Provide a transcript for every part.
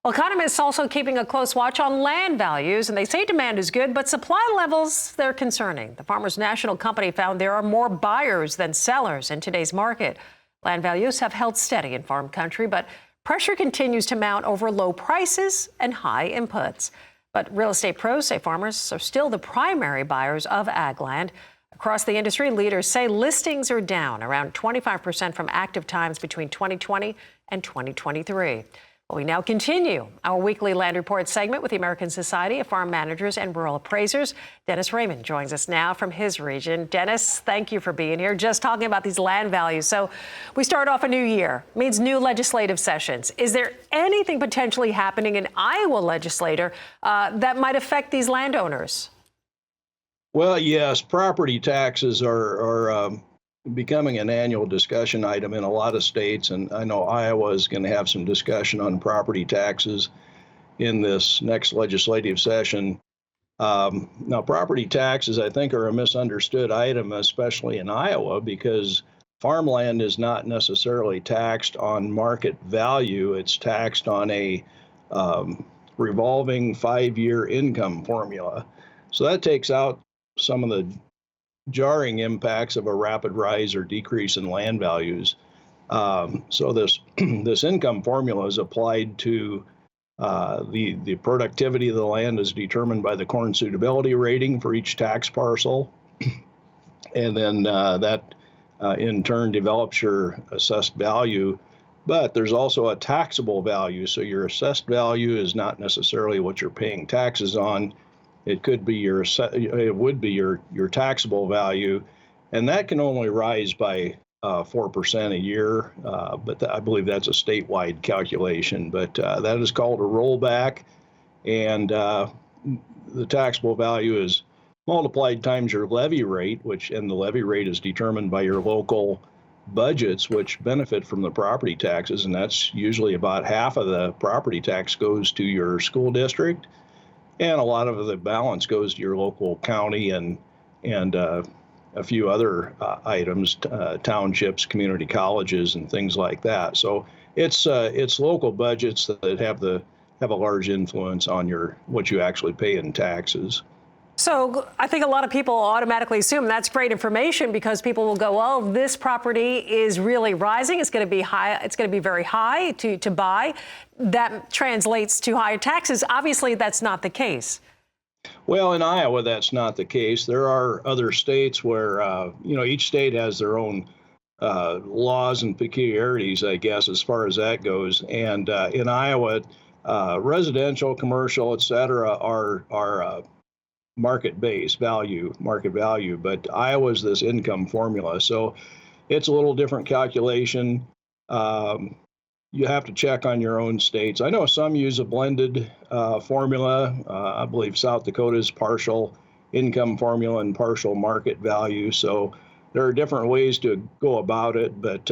Well, economists also keeping a close watch on land values, and they say demand is good, but supply levels, they're concerning. The Farmers National Company found there are more buyers than sellers in today's market. Land values have held steady in farm country, but pressure continues to mount over low prices and high inputs. But real estate pros say farmers are still the primary buyers of ag land. Across the industry, leaders say listings are down around 25% from active times between 2020 and 2023. Well, we now continue our weekly Land Report segment with the American Society of Farm Managers and Rural Appraisers. Dennis Reyman joins us now from his region. Dennis, thank you for being here. Just talking about these land values. So we start off a new year, means new legislative sessions. Is there anything potentially happening in Iowa legislature that might affect these landowners? Well, yes, property taxes are becoming an annual discussion item in a lot of states, and I know Iowa is going to have some discussion on property taxes in this next legislative session. Now, property taxes, I think, are a misunderstood item, especially in Iowa, because farmland is not necessarily taxed on market value. It's taxed on a revolving 5-year income formula. So that takes out some of the jarring impacts of a rapid rise or decrease in land values. So this income formula is applied to the productivity of the land is determined by the corn suitability rating for each tax parcel, and then that in turn develops your assessed value. But there's also a taxable value, so your assessed value is not necessarily what you're paying taxes on. It would be your taxable value, and that can only rise by 4% a year. But I believe that's a statewide calculation. But that is called a rollback, and the taxable value is multiplied times your levy rate, and the levy rate is determined by your local budgets, which benefit from the property taxes, and that's usually about half of the property tax goes to your school district. And a lot of the balance goes to your local county and a few other items, townships, community colleges, and things like that. So it's local budgets that have a large influence on what you actually pay in taxes. So I think a lot of people automatically assume that's great information because people will go, oh, this property is really rising. It's going to be high. It's going to be very high to buy. That translates to higher taxes. Obviously, that's not the case. Well, in Iowa, that's not the case. There are other states where, each state has their own laws and peculiarities, I guess, as far as that goes. And in Iowa, residential, commercial, et cetera, are market-based market value, but Iowa's this income formula, so it's a little different calculation. You have to check on your own states. I know some use a blended formula. I believe South Dakota's partial income formula and partial market value. So there are different ways to go about it, but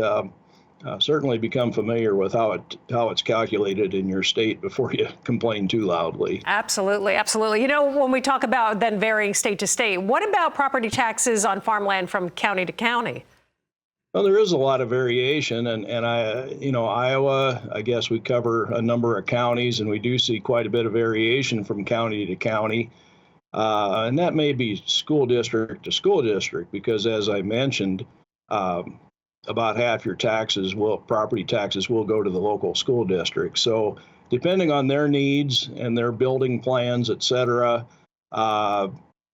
certainly become familiar with how it's calculated in your state before you complain too loudly. Absolutely, absolutely. When we talk about then varying state to state, what about property taxes on farmland from county to county? Well, there is a lot of variation, and Iowa, I guess we cover a number of counties, and we do see quite a bit of variation from county to county. And that may be school district to school district, because as I mentioned, about half your property taxes will go to the local school district. So depending on their needs and their building plans, et cetera,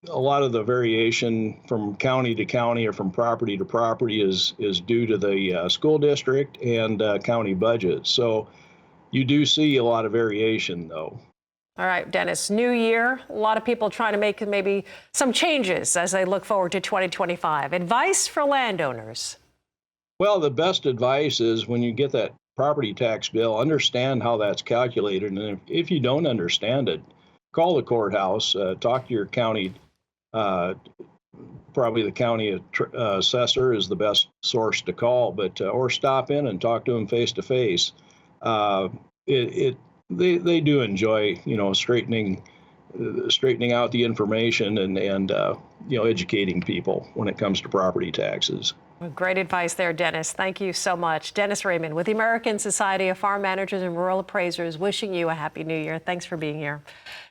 a lot of the variation from county to county or from property to property is due to the school district and county budget. So you do see a lot of variation, though. All right, Dennis, new year, a lot of people trying to make maybe some changes as they look forward to 2025. Advice for landowners? Well, the best advice is when you get that property tax bill, understand how that's calculated. And if you don't understand it, call the courthouse, talk to your county. Probably the county assessor is the best source to call, but or stop in and talk to them face to face. They do enjoy, straightening straightening out the information and educating people when it comes to property taxes. Great advice there, Dennis. Thank you so much. Dennis Reyman with the American Society of Farm Managers and Rural Appraisers, wishing you a Happy New Year. Thanks for being here.